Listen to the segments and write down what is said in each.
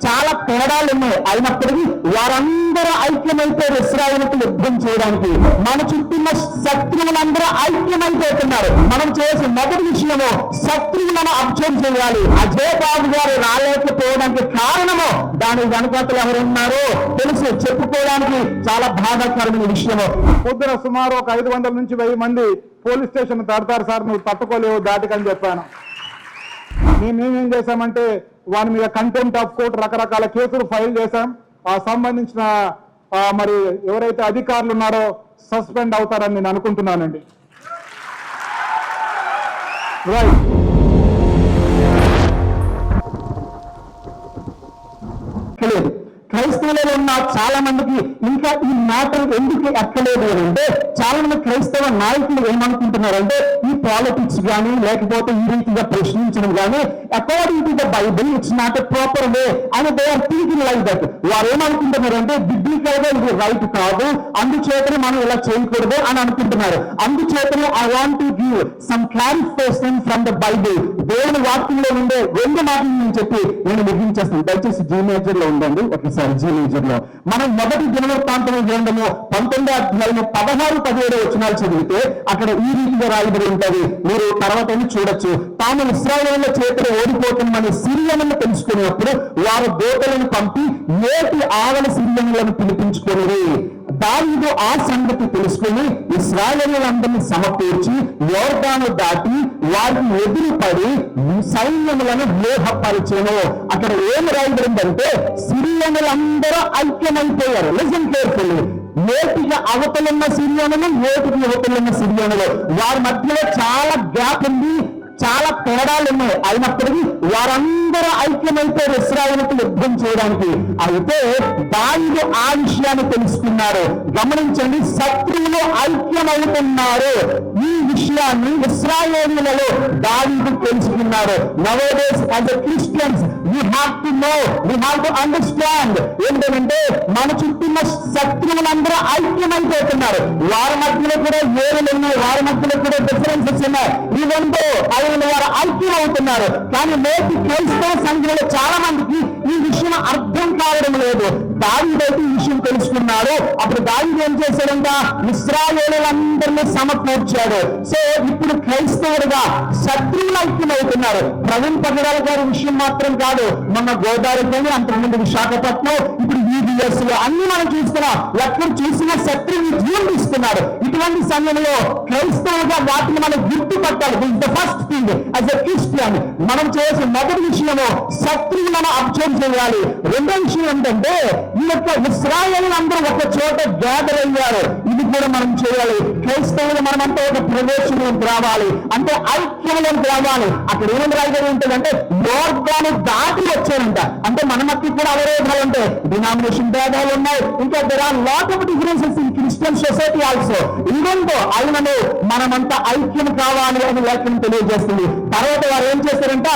చాలా తేడాలు ఉన్నాయి. అయినప్పటికీ వారందరూ ఐక్యమైపోయారు ఇశ్రాయేలుతో యుద్ధం చేయడానికి. మన చుట్టూ ఉన్న శత్రువులందరూ ఐక్యమైపోతున్నారు. మనం చేసే మొదటి విషయము శత్రువులను అబ్జర్వ్ చేయాలి. అజయ్ బాబు గారు రాలేకపోవడానికి కారణము దాని వెనకాతలు ఎవరున్నారో తెలుసు, చెప్పుకోవడానికి చాలా బాధాకరమైన విషయము. పొద్దున సుమారు ఒక 500 నుంచి 1000 మంది పోలీస్ స్టేషన్ తడతారు సార్, నువ్వు తట్టుకోలేవు దాటికని చెప్పాను. మేమేం చేశామంటే వాని మీద కంటెంప్ట్ ఆఫ్ కోర్ట్ రకరకాల కేసులు ఫైల్ చేశాం. ఆ సంబంధించిన మరి ఎవరైతే అధికారులు ఉన్నారో సస్పెండ్ అవుతారని నేను అనుకుంటున్నానండి. రైట్. క్రైస్తవులలో ఉన్న చాలా మందికి ఇంకా ఈ మ్యాటర్ ఎందుకు ఎక్కలేదు అంటే, చాలా మంది క్రైస్తవ నాయకులు ఏమనుకుంటున్నారంటే ఈ పాలిటిక్స్ కానీ లేకపోతే ఈ రీతిగా ప్రశ్నించడం కానీ according to the Bible it's not a proper way అని they are thinking like that. వారు ఏమనుకుంటున్నారంటే బిబ్లికల్ గా ఇది రైట్ కాదు, అందుచేతనే మనం ఇలా చేయకూడదు అని అనుకుంటున్నారు. అందుచేతనే I want to give some clarification from the Bible. దేవుని వాక్యంలో ఉండే 2 మాటలు నేను చెప్పి నేను ముగించేస్తాను. దయచేసి జీ మేజర్ లో ఉండండి. ఒకసారి జీ మేజర్ లో మనం మొదటి దినవృత్తాంతము గ్రంథము 19వ అధ్యాయము 16-17 వచనాలు చదివితే అక్కడ ఈ రీతిగా రాయబడి ఉంటది. మీరు తర్వాత చూడొచ్చు. తాము ఇశ్రాయేలుల చేతులు ఓడిపోతుందని సిరియనులను తెలుసుకున్నప్పుడు వారు దూతలను పంపి నేటి ఆవల సిరియనులను పిలిపించుకుని దావీదు ఆ సంగతి తెలుసుకుని ఇశ్రాయేలులందరినీ సమకూర్చి యోర్దాను దాటి వారిని ఎదురుపడి సైన్యములను వ్యూహపరిచెను. అక్కడ ఏమి రాయబడిందంటే సిరియనులందరూ ఐక్యమైపోయారు. Listen carefully. నేటిగా అవతలున్న సిరియనులు, నేటికి యువతలున్న సిరియనులు, వారి మధ్యలో చాలా గ్యాప్ ఉంది, చాలా తేడాలు ఉన్నాయి. అయినప్పటికీ వారందరూ ఐక్యమైపోయారు ఇశ్రాయేలుతో యుద్ధం చేయడానికి. అయితే దావీదు ఆ విషయాన్ని తెలుసుకున్నారు. గమనించండి, శత్రువులు ఐక్యమవుతున్నారు. ఈ విషయాన్ని ఇశ్రాయేలీయులలో దావీదు తెలుసుకున్నారు. Nowadays as a Christians we have to know, we have to understand ఏంటంటే మన చుట్టూ ఉన్న శత్రువులందరూ ఐక్యమైపోతున్నారు. వారి మధ్యలో కూడా వేరులు ఉన్నాయి, వారి మధ్యలో కూడా డిఫరెన్సెస్ ఉన్నాయి. ఇవంతో వారు ఐక్యం అవుతున్నారు. కానీ నేటి క్రైస్తవ సంఘంలో చాలా మందికి ఈ విషయం అర్థం కావడం లేదు. దావీదైతే ఈ విషయం తెలుసుకున్నాడు. అప్పుడు దావీదు ఏం చేశాడంట, ఇశ్రాయేలులందరినీ సమకూర్చాడు. సో ఇప్పుడు క్రైస్తవులుగా శత్రువులు ఐక్యమవుతున్నారు. ప్రవీణ్ పగడాల గారి విషయం మాత్రం కాదు, మొన్న గోదావరి కానీ అంతకుముందు విశాఖపట్నం, ఇప్పుడు ఈబిఎస్ లో అన్ని మనం చూస్తున్నాం. ఎక్కడ చూసినా శత్రువుని జీవిస్తున్నారు. ఇటువంటి సమయంలో క్రైస్తవులుగా వాటిని మనం గుర్తుపట్టాలి. This the first thing as a Christian. మనం చేసే మొదటి విషయము శత్రువులను అబ్జర్వ్ చేయాలి. రెండో విషయం ఏంటంటే ఈ యొక్క ఇశ్రాయేలులందరూ ఒక చోట గ్యాదర్ అయ్యారు. ఇది కూడా మనం చేయాలి. క్రైస్తవులు మనమంతా ఒక ప్రవేశంలోకి రావాలి, అంటే ఐక్యంలోకి రావాలి. అక్కడ ఏం రాయబడి ఉంటుందంటే యోర్దాను దాటి వచ్చారంట. అంటే మన మధ్య కూడా అవరోధాలు ఉంటాయి, డినామినేషన్ భేదాలు ఉన్నాయి, ఇంకా there are lot of differences in Christian society also. ఇదంతో ఆయనను మనమంతా ఐక్యం కావాలి అని లేఖనం తెలియజేస్తుంది. తర్వాత వారు ఏం చేస్తారంట,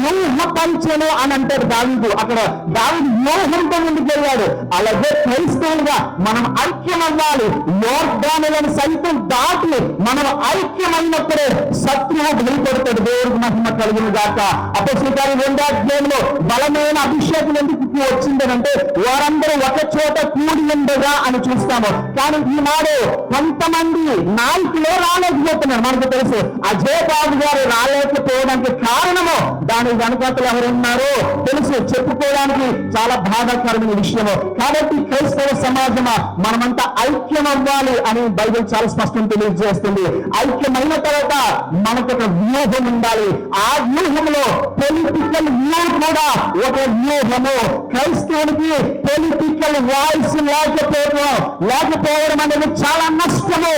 వ్యూహపరిచెను అని అంటారు దావీదు. అక్కడ దావీదు వ్యూహంతో ముందుకు వెళ్ళాడు. అలాగే క్రైస్తవులుగా మనం ఐక్యం అవ్వాలి. యోర్దానులను సైతం దాటి మనం ఐక్యమైనప్పుడే శత్రువు వెళ్ళిపోతాడు. దేవుడికి మహిమ కలిగిన గాక. అపొస్తలుల కార్యం 2వ అధ్యాయంలో బలమైన అభిషేకం ఎందుకు వచ్చిందనంటే వారందరూ ఒక చోట కూడి ఉండగా అని చూస్తాము. కానీ ఈనాడు కొంతమంది నాయకులు రాలేకపోతున్నారు. మనకు తెలుసు అజయ్ బాబు గారు రాలేకపోవడానికి కారణము దాని వెనకాతలు ఎవరున్నారో తెలుసు, చెప్పుకోవడానికి చాలా బాధాకరమైన విషయము. కాబట్టి క్రైస్తవ సమాజమా మనమంతా ఐక్యం అవ్వాలి అని బైబిల్ చాలా స్పష్టం తెలియజేస్తుంది. ఐక్యమైన తర్వాత మనకు ఒక వ్యూహం ఉండాలి. ఆ వ్యూహంలో పొలిటికల్ వ్యూ కూడా ఒక వ్యూహము. క్రైస్తవునికి పొలిటికల్ వాయిస్ లేకపోవడం అనేది చాలా నష్టము.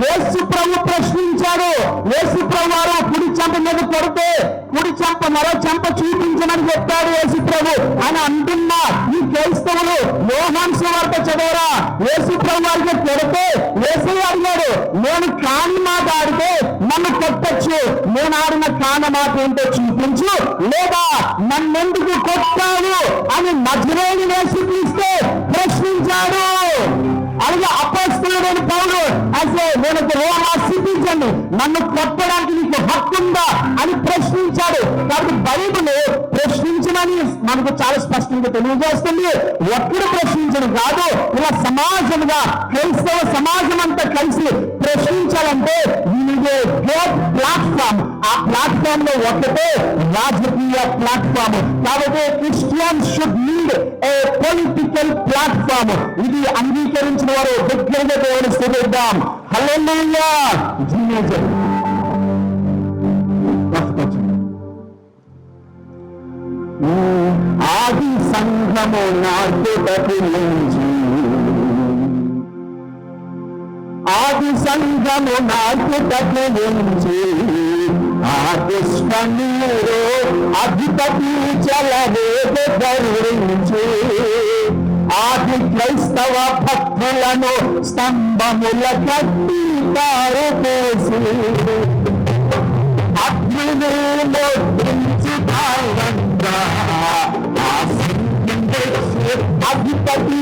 యేసు ప్రభు ప్రశ్నించాడు. యేసు ప్రభు వారు కుడి చెంప మీద కొడితే కుడి చెంప మరో చెంప చూపించమని చెప్పాడు యేసు ప్రభు అని అంటున్నా ఈ క్రైస్తవులు యోహాను సువార్త చదవరా. యేసు ప్రభు వారికి కొడితే యేసు అడిగాడు, నేను కాని మాట ఆడితే నన్ను కొట్టచ్చు, నేను ఆడిన కాని మాట ఏంటో చూపించు, లేదా నన్నెందుకు కొట్టావు అని నజరేయుని యేసు క్రీస్తు ప్రశ్నించాడు. అలాగే అపొస్తలుడైన పౌలు ఆ నేను రోమా సిటిజన్, నన్ను కొట్టడానికి నీకు హక్కు ఉందా అని ప్రశ్నించాడు. కాబట్టి బైబిల్ ప్రశ్నించమని మనకు చాలా స్పష్టంగా తెలియజేస్తుంది. ఎప్పుడు ప్రశ్నించడం కాదు, ఇలా సమాజంగా క్రైస్తవ సమాజం అంతా కలిసి ప్రశ్నించాలంటే ఇదే గ్రేట్ ప్లాట్ఫామ్. ఆ ప్లాట్ఫామ్ లో ఒకటే రాజకీయ ప్లాట్ఫామ్. కాబట్టి Christians should need a political platform. ఇది అంగీకరించిన వారు దగ్గరగా దేవుని స్తుతిద్దాం. హల్లెలూయా. ఆది సంఘము నాటుటకు నుంచి, ఆది సంఘము నాటుటకు నుంచి, ఆదిష్మీరు అధిపతి చలవేద ధరించి, ఆది క్రైస్తవ భక్తులను స్తంభముల కట్టి తారు వేసి, అగ్నిని ముద్రించి కావంగా అధిపతి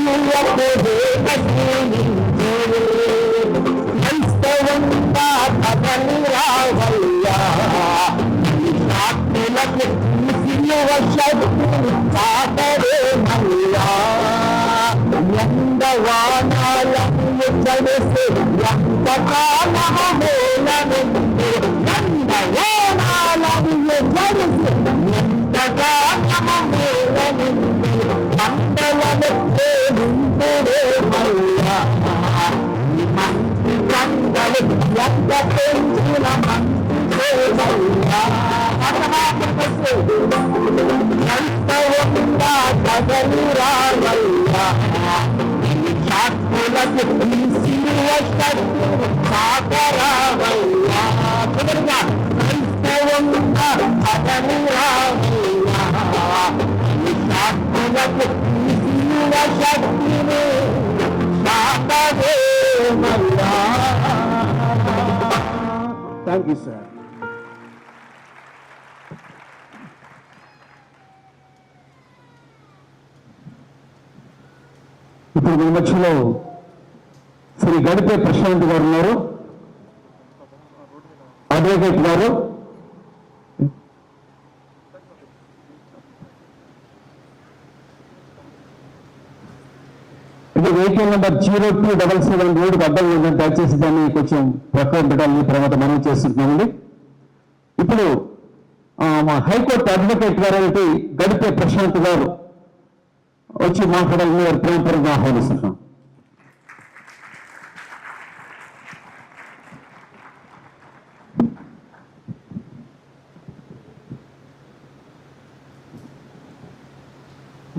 క్రైస్తవంగా కథలు రావయ్యా, ఆత్మలకు సాటరే మయ్యా, ఎండవానాలను చడిసి ఎంతకాలము మూలనుంది, ఎండవానాలను చడిసి ఎంతకాలము మూలనుంది, మండలను ప్రేమించుడే మయ్యా, మంచి కండలు ఎంత పెంచిన మంచి క్రైస్తవంగా కదలి రావయ్యా, సాక్షులకు సాగరావయ్యా, క్రైస్తవంగా కదలి రావయ్యా, సాక్షులకు శక్తిని సాగరేమయ్యా. Thank you sir. ఇప్పుడు మీ మధ్యలో శ్రీ గడిపే ప్రశాంత్ గారు ఉన్నారు, అడ్వకేట్ గారు. ఇది వెహికల్ నెంబర్ 0277 రోడ్డుకు అడ్డం ఉందని దయచేసి దాన్ని కొంచెం ప్రక్కన పెట్టాలని తర్వాత మనం చేస్తున్నామండి. ఇప్పుడు మా హైకోర్టు అడ్వకేట్ గారు అయితే గడిపే ప్రశాంత్ గారు వచ్చి మాట్లాడాలని వారు ప్రేమపరంగా ఆహ్వానిస్తున్నాం.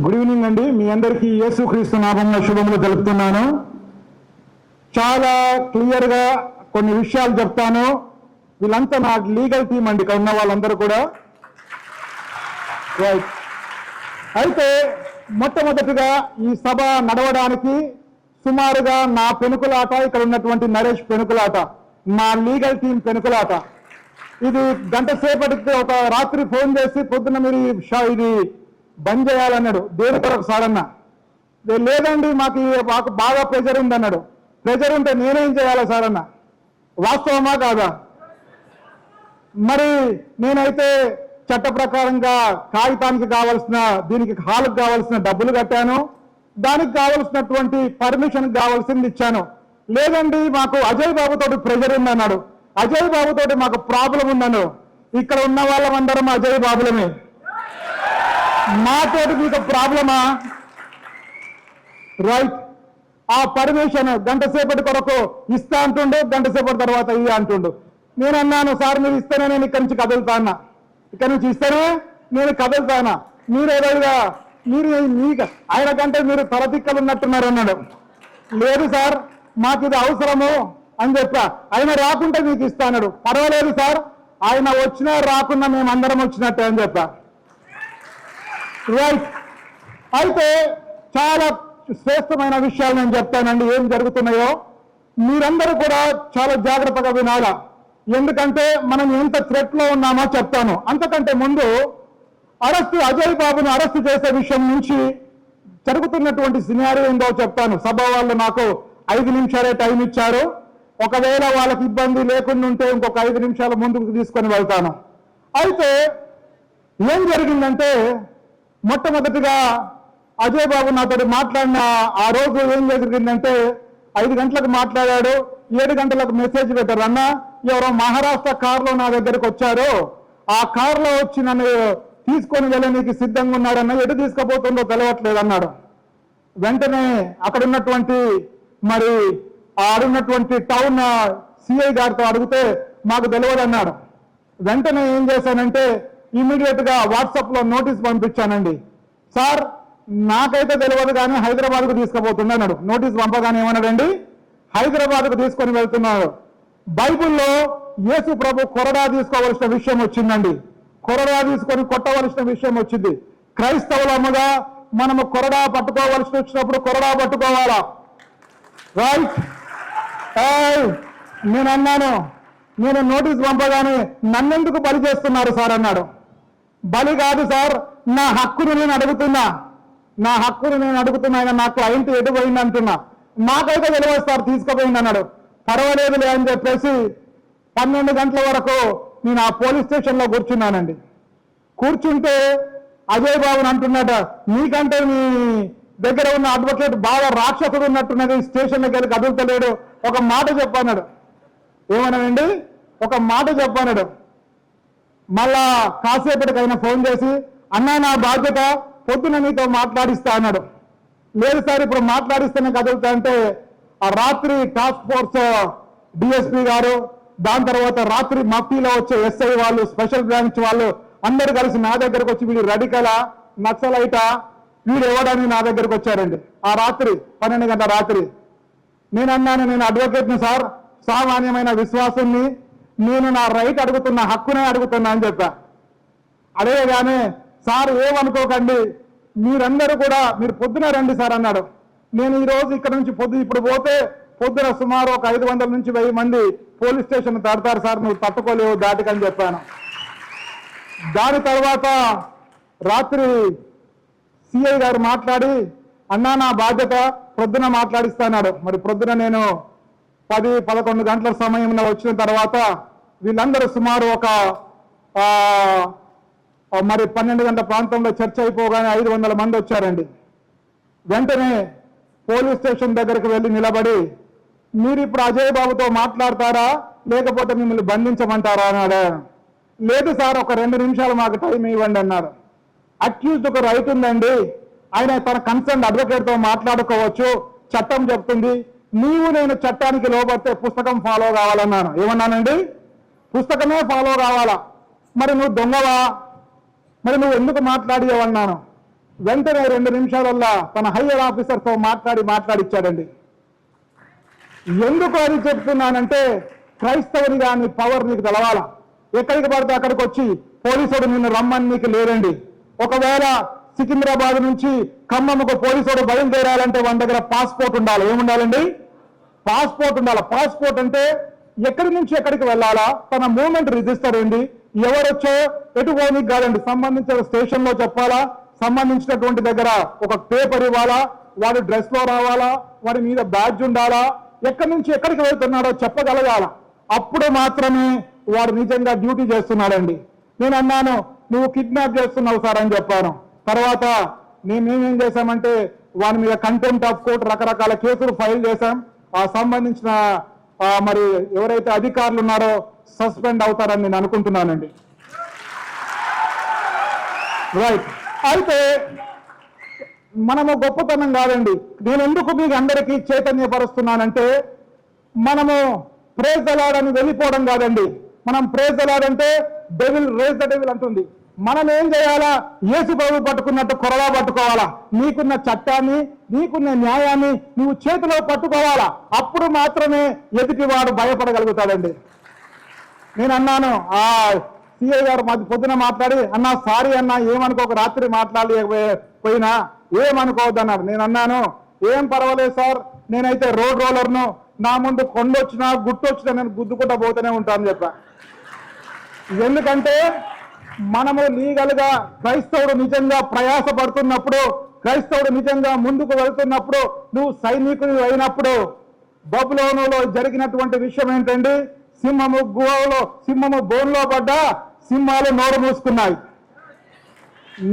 గుడ్ ఈవినింగ్ అండి. మీ అందరికీ యేసుక్రీస్తు నామములో శుభములు తెలుపుతున్నాను. చాలా క్లియర్గా కొన్ని విషయాలు చెప్తాను. వీళ్ళంతా నా లీగల్ టీం అండి, ఇక్కడ ఉన్న వాళ్ళందరూ కూడా. రైట్. అయితే మొట్టమొదటిగా ఈ సభ నడవడానికి సుమారుగా నా పెనుకులాట, ఇక్కడ ఉన్నటువంటి నరేష్ పెనుకులాట, మా లీగల్ టీం పెనుకులాట. ఇది గంట సేపటికి ఒక రాత్రి ఫోన్ చేసి పొద్దున్న మీరు ఇది బంద్ చేయాలన్నాడు. దేని కొరకు సార్ అన్న, లేదండి మాకు బాగా ప్రెజర్ ఉందన్నాడు. ప్రెజర్ ఉంటే నేనేం చేయాలా సార్ అన్న, వాస్తవమా కాదా? మరి నేనైతే చట్ట ప్రకారంగా కాగితానికి కావాల్సిన, దీనికి హాల్కి కావాల్సిన డబ్బులు కట్టాను, దానికి కావలసినటువంటి పర్మిషన్ కావాల్సింది ఇచ్చాను. లేదండి మాకు అజయ్ బాబుతోటి ప్రెజర్ ఉందన్నాడు. అజయ్ బాబుతోటి మాకు ప్రాబ్లం ఉందను. ఇక్కడ ఉన్న వాళ్ళమందరం అజయ్ బాబులమే, మాతోటి మీకు ప్రాబ్లమా? రైట్. ఆ పర్మిషన్ గంట సేపటి కొరకు ఇస్తా అంటుండు, గంట సేపటి తర్వాత ఇయ్య అంటుండు. నేను అన్నాను, సార్ మీరు ఇస్తేనే నేను ఇక్కడి నుంచి కదులుతానా, ఇక్కడి నుంచి ఇస్తేనే నేను కదులుతానా, మీరు ఏదైనా మీరు ఆయన కంటే మీరు తలతిక్కలు ఉన్నట్టున్నారు అన్నాడు. లేదు సార్ మాకు ఇది అవసరము అని చెప్పా. ఆయన రాకుంటే మీకు ఇస్తా అన్నాడు. పర్వాలేదు సార్, ఆయన వచ్చినా రాకున్నా మేము అందరం వచ్చినట్టే అని చెప్పా. రైట్. అయితే చాలా శ్రేష్టమైన విషయాలు నేను చెప్తానండి, ఏం జరుగుతున్నాయో మీరందరూ కూడా చాలా జాగ్రత్తగా వినాలా. ఎందుకంటే మనం ఎంత థ్రెట్ లో ఉన్నామో చెప్తాను. అంతకంటే ముందు అజయ్ బాబును అరెస్ట్ చేసే విషయం నుంచి జరుగుతున్నటువంటి సినారియో ఏందో చెప్తాను. సభ వాళ్ళు నాకు 5 నిమిషాలే టైం ఇచ్చారు. ఒకవేళ వాళ్ళకి ఇబ్బంది లేకుండా ఉంటే ఇంకొక 5 నిమిషాలు ముందుకు తీసుకొని వెళ్తాను. అయితే ఏం జరిగిందంటే మొట్టమొదటిగా అజయ్ బాబు నాతో మాట్లాడిన ఆ రోజు ఏం జరిగిందంటే 5 గంటలకు మాట్లాడాడు, 7 గంటలకు మెసేజ్ పెట్టారు, అన్న ఎవరో మహారాష్ట్ర కారులో నా దగ్గరకు వచ్చారు, ఆ కారులో వచ్చి నన్ను తీసుకొని వెళ్ళడానికి సిద్ధంగా ఉన్నారన్న, ఎటు తీసుకుపోతుందో తెలియట్లేదు అన్నాడు. వెంటనే అక్కడ ఉన్నటువంటి మరి ఆడున్నటువంటి టౌన్ సిఐ గారితో అడిగితే మాకు తెలియదు అన్నాడు. వెంటనే ఏం చేశానంటే ఇమీడియట్ గా వాట్సాప్ లో నోటీస్ పంపించానండి. సార్ నాకైతే తెలియదు కానీ హైదరాబాద్ కు తీసుకుపోతుంది అన్నాడు. నోటీస్ పంపగానే ఏమన్నాడండి, హైదరాబాద్ కు తీసుకొని వెళ్తున్నాడు. బైబిల్లో యేసు ప్రభు కొరడా తీసుకోవలసిన విషయం వచ్చిందండి. కొరడా తీసుకొని కొట్టవలసిన విషయం వచ్చింది. క్రైస్తవులముగా మనము కొరడా పట్టుకోవలసి వచ్చినప్పుడు కొరడా పట్టుకోవాలా, రైట్? నేను అన్నాను, నేను నోటీస్ పంపగానే నన్నెందుకు బలి చేస్తున్నారు సార్ అన్నాడు. బలి కాదు సార్, నా హక్కును నేను అడుగుతున్నా, నా హక్కును నేను అడుగుతున్నా, ఆయన నాకు ఇంటి ఎటు పోయింది అంటున్నా, నాకైతే తెలియదు సార్ తీసుకుపోయింది అన్నాడు. పర్వాలేదులే అని చెప్పేసి 12 గంటల వరకు నేను ఆ పోలీస్ స్టేషన్లో కూర్చున్నానండి. కూర్చుంటే అజయ్ బాబుని అంటున్నట, నీకంటే నీ దగ్గర ఉన్న అడ్వకేట్ బాగా రాక్షసుడు ఉన్నట్టున్నది, స్టేషన్లోకి వెళ్ళి కదులుతలేడు, ఒక మాట చెప్పన్నాడు. ఏమన్నానండి, ఒక మాట చెప్పన్నాడు. మళ్ళా కాసేపటికైనా ఫోన్ చేసి, అన్నా నా బాధ్యత పొద్దున నీతో మాట్లాడిస్తా అన్నాడు. లేదు సార్ ఇప్పుడు మాట్లాడిస్తేనే కదులుతా అంటే ఆ రాత్రి టాస్క్ ఫోర్స్ డిఎస్పీ గారు, దాని తర్వాత రాత్రి మఫ్టీలో వచ్చే ఎస్ఐ వాళ్ళు, స్పెషల్ బ్రాంచ్ వాళ్ళు అందరు కలిసి నా దగ్గరకు వచ్చి వీడు రడికలా నక్సలైటా వీడు ఎవడని నా దగ్గరకు వచ్చారండి. ఆ రాత్రి 12 గంటల రాత్రి నేను అన్నాను, నేను అడ్వకేట్ని సార్, సామాన్యమైన విశ్వాసుని, నేను నా రైట్ అడుగుతున్నా, హక్కునే అడుగుతున్నా అని చెప్పా. అడగగానే సార్ ఏమనుకోకండి, మీరందరూ కూడా మీరు పొద్దున రండి సార్ అన్నాడు. నేను ఈ రోజు ఇక్కడ నుంచి ఇప్పుడు పోతే పొద్దున సుమారు ఒక 500 నుంచి 1000 మంది పోలీస్ స్టేషన్ తడతారు సార్, నువ్వు తట్టుకోలేవు దాటికని చెప్పాను. దాని తర్వాత రాత్రి సిఐ గారు మాట్లాడి, అన్నా నా బాధ్యత ప్రొద్దున మాట్లాడిస్తాడు. మరి ప్రొద్దున నేను 10-11 గంటల సమయంలో వచ్చిన తర్వాత వీళ్ళందరూ సుమారు ఒక మరి 12 గంటల ప్రాంతంలో చర్చ అయిపోగానే 500 మంది వచ్చారండి. వెంటనే పోలీస్ స్టేషన్ దగ్గరికి వెళ్ళి నిలబడి, మీరు ఇప్పుడు అజయ్ బాబుతో మాట్లాడతారా లేకపోతే మిమ్మల్ని బంధించమంటారా అన్నాడు. లేదు సార్ ఒక 2 నిమిషాలు మాకు టైం ఇవ్వండి అన్నారు. అక్యూజ్డ్ ఒక రైట్ ఉందండి, ఆయన తన కన్సర్న్ అడ్వకేట్తో మాట్లాడుకోవచ్చు, చట్టం చెప్తుంది, నీవు నేను చట్టానికి లోబడితే పుస్తకం ఫాలో కావాలన్నాను. ఏమన్నానండి, పుస్తకమే ఫాలో కావాలా, మరి నువ్వు దొంగవా, మరి నువ్వు ఎందుకు మాట్లాడియవన్నాను. వెంటనే 2 నిమిషాలల్లా తన హయ్యర్ ఆఫీసర్తో మాట్లాడిచ్చాడండి. ఎందుకు అది చెప్తున్నానంటే, క్రైస్తవునిగా నీ పవర్ నీకు తెలవాలా. ఎక్కడికి పడితే అక్కడికి వచ్చి పోలీసుడు నిన్ను రమ్మని నీకు లేదండి. ఒకవేళ సికింద్రాబాద్ నుంచి ఖమ్మంకు పోలీసుడు బయలుదేరాలంటే మన దగ్గర పాస్పోర్ట్ ఉండాలి. ఏముండాలండి, పాస్పోర్ట్ ఉండాలి. పాస్పోర్ట్ అంటే ఎక్కడి నుంచి ఎక్కడికి వెళ్ళాలా, తన మూవ్మెంట్ రిజిస్టర్ ఏంటి, ఎవరొచ్చో ఎటు పోనీకి కాదండి, సంబంధించిన స్టేషన్ లో చెప్పాలా, సంబంధించినటువంటి దగ్గర ఒక పేపర్ ఇవ్వాలా, వాడి డ్రెస్ లో రావాలా, వాడి మీద బ్యాడ్జ్ ఉండాలా, ఎక్కడి నుంచి ఎక్కడికి వెళ్తున్నాడో చెప్పగలగాల. అప్పుడు మాత్రమే వాడు నిజంగా డ్యూటీ చేస్తున్నాడండి. నేను అన్నాను, నువ్వు కిడ్నాప్ చేస్తున్నావు సార్ అని చెప్పాను. తర్వాత మేమేం చేశామంటే వాని మీద కంటెంప్ట్ ఆఫ్ కోర్ట్ రకరకాల కేసులు ఫైల్ చేశాం. ఆ సంబంధించిన మరి ఎవరైతే అధికారులు ఉన్నారో సస్పెండ్ అవుతారని నేను అనుకుంటున్నానండి. రైట్. అయితే మనము గొప్పతనం కాదండి. నేను ఎందుకు మీకు అందరికీ చైతన్యపరుస్తున్నానంటే, మనము ప్రేజ్ ద లార్డ్ అని వెళ్ళిపోవడం కాదండి. మనం ప్రేజ్ ద లార్డ్ అంటే డెవిల్ రేజ్ ద డెవిల్ అంటుంది. మనం ఏం చేయాలా, యేసు ప్రభు పట్టుకున్నట్టు కొరడా పట్టుకోవాలా. నీకున్న చట్టాన్ని, నీకున్న న్యాయాన్ని నువ్వు చేతిలో పట్టుకోవాలా. అప్పుడు మాత్రమే ఎదుటివాడు భయపడగలుగుతాడండి. నేను అన్నాను, ఆ సిఐ గారు పొద్దున మాట్లాడి, అన్నా సారీ అన్నా, ఏమనుకోక రాత్రి మాట్లాడలేకపోయినా ఏమనుకోవద్దు అన్నారు. నేను అన్నాను, ఏం పర్వాలేదు సార్, నేనైతే రోడ్ రోలర్ను, నా ముందు కొండొచ్చినా గుట్టొచ్చినా నేను గుద్దుకుంటా పోతూనే ఉంటాను చెప్పా. ఎందుకంటే మనము లీగల్ గా క్రైస్తవుడు నిజంగా ప్రయాస పడుతున్నప్పుడు, క్రైస్తవుడు నిజంగా ముందుకు వెళ్తున్నప్పుడు, నువ్వు సైనికుడు అయినప్పుడు బబులోనులో జరిగినటువంటి విషయం ఏంటండి? సింహము బోన్లో పడ్డ సింహాలు నోరు మూసుకున్నాయి.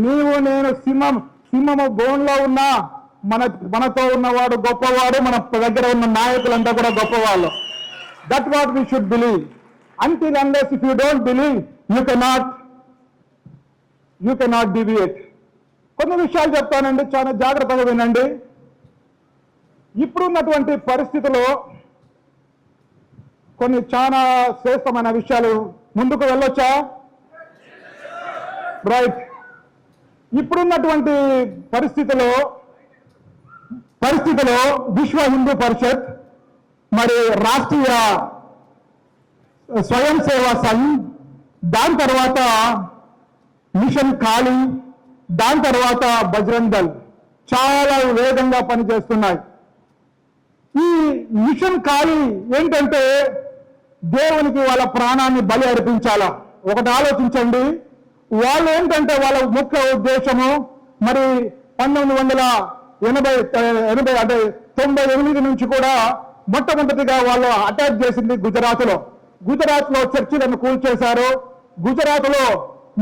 నీవు నేను సింహము బోన్లో ఉన్నా మనతో ఉన్నవాడు గొప్పవాడు, మన దగ్గర ఉన్న నాయకులంతా కూడా గొప్పవాళ్ళు. That what we should believe. Until unless if you don't believe you cannot deviate. కొన్ని విషయాలు చెప్తానండి, చాలా జాగ్రత్తగా వినండి. ఇప్పుడున్నటువంటి పరిస్థితిలో కొన్ని చాలా శ్రేష్టమైన విషయాలు ముందుకు వెళ్ళొచ్చా? రైట్. ఇప్పుడున్నటువంటి పరిస్థితిలో విశ్వ హిందూ పరిషత్, మరి రాష్ట్రీయ స్వయం సేవా సంఘ్, దాని తర్వాత మిషన్ కాళీ, దాని తర్వాత బజరంగ్ దళ్ చాలా వేగంగా పనిచేస్తున్నాయి. ఈ మిషన్ కాళీ ఏంటంటే దేవునికి వాళ్ళ ప్రాణాన్ని బలి అర్పించాలా. ఒకటి ఆలోచించండి, వాళ్ళు ఏంటంటే వాళ్ళ ముఖ్య ఉద్దేశము మరి 1998 నుంచి కూడా మొట్టమొదటిగా వాళ్ళు అటాక్ చేసింది గుజరాత్లో చర్చిలను కూల్చేశారు. గుజరాత్లో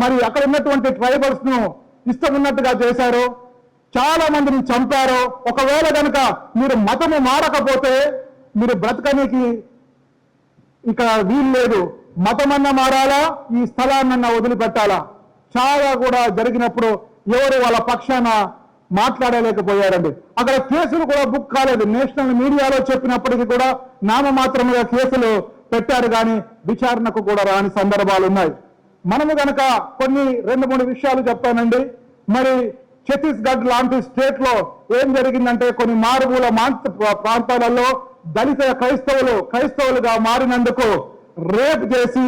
మరి అక్కడ ఉన్నటువంటి ట్రైబల్స్ ను ఇష్టం ఉన్నట్టుగా చేశారు, చాలా మందిని చంపారు. ఒకవేళ కనుక మీరు మతము మారకపోతే మీరు బ్రతకనికి ఇక వీలు లేదు. మతమన్నా మారాలా, ఈ స్థలాన్నన్నా వదిలిపెట్టాలా. చాలా కూడా జరిగినప్పుడు ఎవరు వాళ్ళ పక్షాన మాట్లాడలేకపోయారండి. అక్కడ కేసులు కూడా బుక్ కాలేదు. నేషనల్ మీడియాలో చెప్పినప్పటికీ కూడా నామమాత్రముగా కేసులు పెట్టారు, కానీ విచారణకు కూడా రాని సందర్భాలు ఉన్నాయి. మనము గనక కొన్ని 2-3 విషయాలు చెప్తానండి. మరి ఛత్తీస్గఢ్ లాంటి స్టేట్ లో ఏం జరిగిందంటే కొన్ని మారుమూల ప్రాంతాలలో దళిత క్రైస్తవులుగా మారినందుకు రేప్ చేసి